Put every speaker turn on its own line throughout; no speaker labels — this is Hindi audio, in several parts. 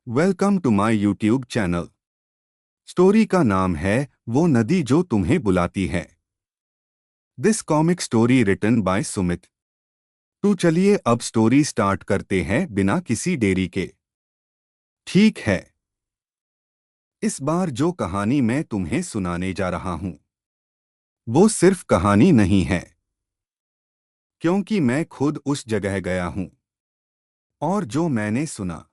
Welcome to my YouTube channel. Story का नाम है वो नदी जो तुम्हें बुलाती है। This comic story written by Sumit. तो चलिए अब स्टोरी स्टार्ट करते हैं बिना किसी देरी के। ठीक है, इस बार जो कहानी मैं तुम्हें सुनाने जा रहा हूं वो सिर्फ कहानी नहीं है, क्योंकि मैं खुद उस जगह गया हूं और जो मैंने सुना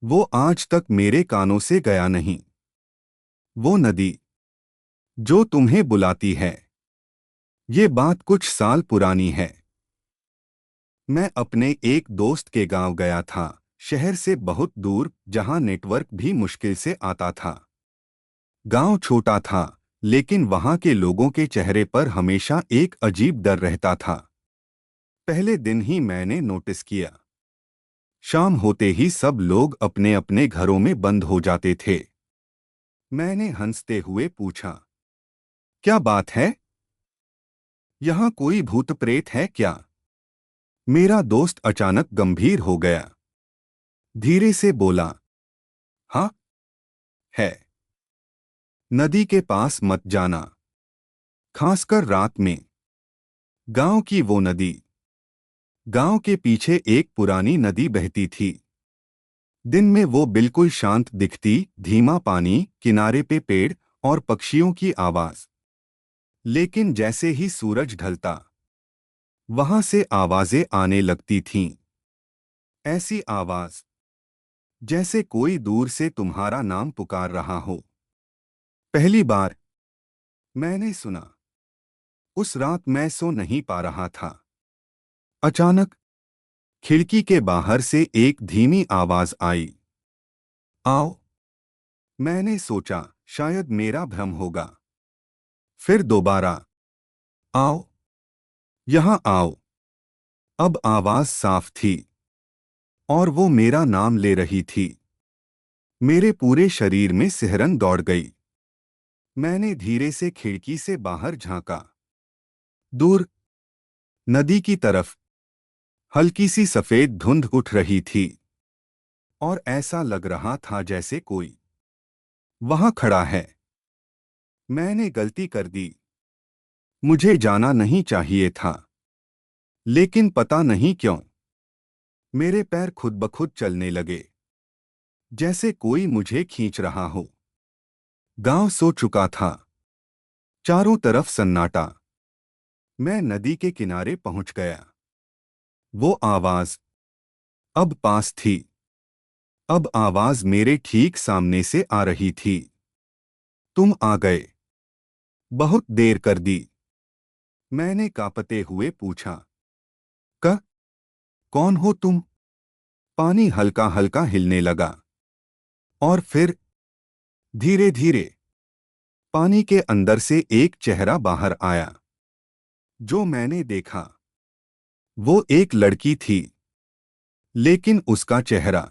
वो आज तक मेरे कानों से गया नहीं। वो नदी जो तुम्हें बुलाती है। ये बात कुछ साल पुरानी है। मैं अपने एक दोस्त के गांव गया था, शहर से बहुत दूर, जहां नेटवर्क भी मुश्किल से आता था। गांव छोटा था, लेकिन वहां के लोगों के चेहरे पर हमेशा एक अजीब डर रहता था। पहले दिन ही मैंने नोटिस किया। शाम होते ही सब लोग अपने अपने घरों में बंद हो जाते थे। मैंने हंसते हुए पूछा, क्या बात है? यहाँ कोई भूत प्रेत है क्या? मेरा दोस्त अचानक गंभीर हो गया। धीरे से बोला, हाँ, है। नदी के पास मत जाना, खासकर रात में। गांव की वो नदी। गांव के पीछे एक पुरानी नदी बहती थी। दिन में वो बिल्कुल शांत दिखती, धीमा पानी, किनारे पे पेड़ और पक्षियों की आवाज। लेकिन जैसे ही सूरज ढलता, वहां से आवाजें आने लगती थीं। ऐसी आवाज जैसे कोई दूर से तुम्हारा नाम पुकार रहा हो। पहली बार मैंने सुना, उस रात मैं सो नहीं पा रहा था। अचानक खिड़की के बाहर से एक धीमी आवाज आई, आओ। मैंने सोचा शायद मेरा भ्रम होगा। फिर दोबारा, आओ, यहां आओ। अब आवाज साफ थी और वो मेरा नाम ले रही थी। मेरे पूरे शरीर में सिहरन दौड़ गई। मैंने धीरे से खिड़की से बाहर झांका। दूर नदी की तरफ हल्की सी सफेद धुंध उठ रही थी और ऐसा लग रहा था जैसे कोई वहां खड़ा है। मैंने गलती कर दी। मुझे जाना नहीं चाहिए था, लेकिन पता नहीं क्यों मेरे पैर खुद ब खुद चलने लगे, जैसे कोई मुझे खींच रहा हो। गांव सो चुका था, चारों तरफ सन्नाटा। मैं नदी के किनारे पहुंच गया। वो आवाज अब पास थी। अब आवाज मेरे ठीक सामने से आ रही थी। तुम आ गए। बहुत देर कर दी। मैंने कांपते हुए पूछा, क कौन हो तुम? पानी हल्का हल्का हिलने लगा और फिर धीरे धीरे पानी के अंदर से एक चेहरा बाहर आया। जो मैंने देखा वो एक लड़की थी, लेकिन उसका चेहरा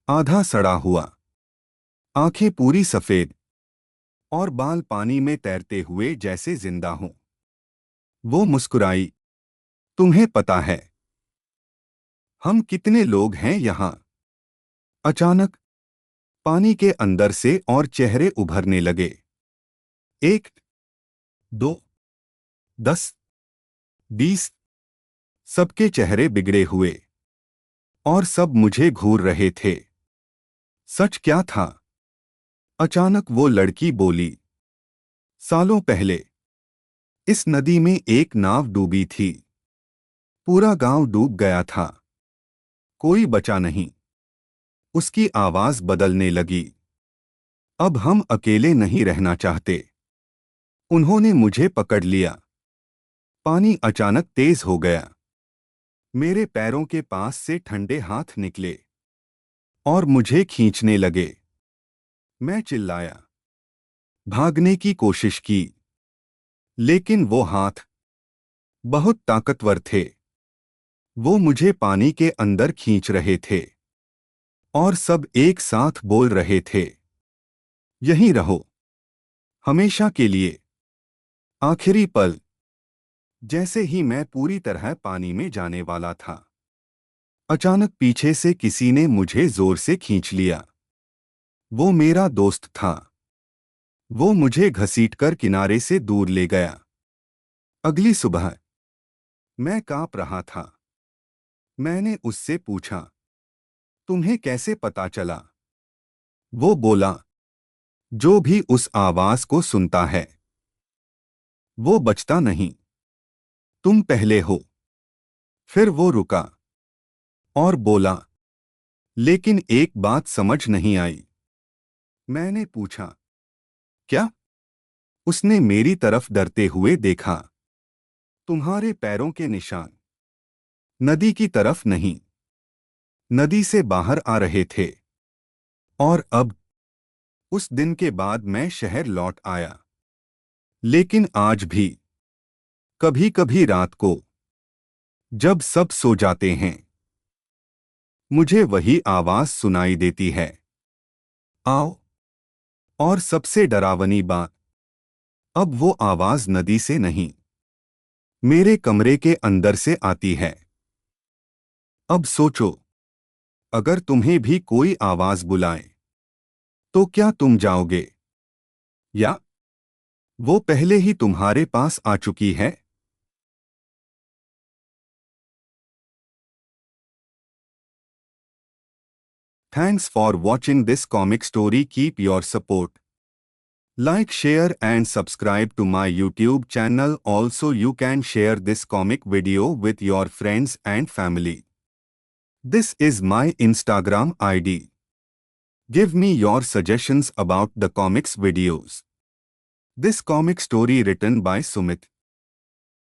आधा सड़ा हुआ, आंखें पूरी सफेद और बाल पानी में तैरते हुए जैसे जिंदा हों। वो मुस्कुराई, तुम्हें पता है हम कितने लोग हैं यहाँ? अचानक पानी के अंदर से और चेहरे उभरने लगे। एक, दो, 10, 20। सबके चेहरे बिगड़े हुए और सब मुझे घूर रहे थे। सच क्या था? अचानक वो लड़की बोली, सालों पहले इस नदी में एक नाव डूबी थी। पूरा गांव डूब गया था, कोई बचा नहीं। उसकी आवाज बदलने लगी, अब हम अकेले नहीं रहना चाहते। उन्होंने मुझे पकड़ लिया। पानी अचानक तेज हो गया। मेरे पैरों के पास से ठंडे हाथ निकले और मुझे खींचने लगे। मैं चिल्लाया, भागने की कोशिश की, लेकिन वो हाथ बहुत ताकतवर थे। वो मुझे पानी के अंदर खींच रहे थे और सब एक साथ बोल रहे थे, यहीं रहो, हमेशा के लिए। आखिरी पल। जैसे ही मैं पूरी तरह पानी में जाने वाला था, अचानक पीछे से किसी ने मुझे जोर से खींच लिया। वो मेरा दोस्त था। वो मुझे घसीटकर किनारे से दूर ले गया। अगली सुबह मैं कांप रहा था। मैंने उससे पूछा, तुम्हें कैसे पता चला? वो बोला, जो भी उस आवाज को सुनता है वो बचता नहीं। तुम पहले हो। फिर वो रुका और बोला, लेकिन एक बात समझ नहीं आई। मैंने पूछा, क्या? उसने मेरी तरफ डरते हुए देखा। तुम्हारे पैरों के निशान नदी की तरफ नहीं, नदी से बाहर आ रहे थे। और अब उस दिन के बाद मैं शहर लौट आया। लेकिन आज भी कभी कभी रात को जब सब सो जाते हैं मुझे वही आवाज सुनाई देती है। आओ। और सबसे डरावनी बात, अब वो आवाज नदी से नहीं, मेरे कमरे के अंदर से आती है। अब सोचो, अगर तुम्हें भी कोई आवाज बुलाए तो क्या तुम जाओगे, या वो पहले ही तुम्हारे पास आ चुकी है? Thanks for watching this comic story. Keep your support. Like, share and subscribe to my YouTube channel. Also, you can share this comic video with your friends and family. This is my Instagram ID. Give me your suggestions about the comics videos. This comic story written by Sumit.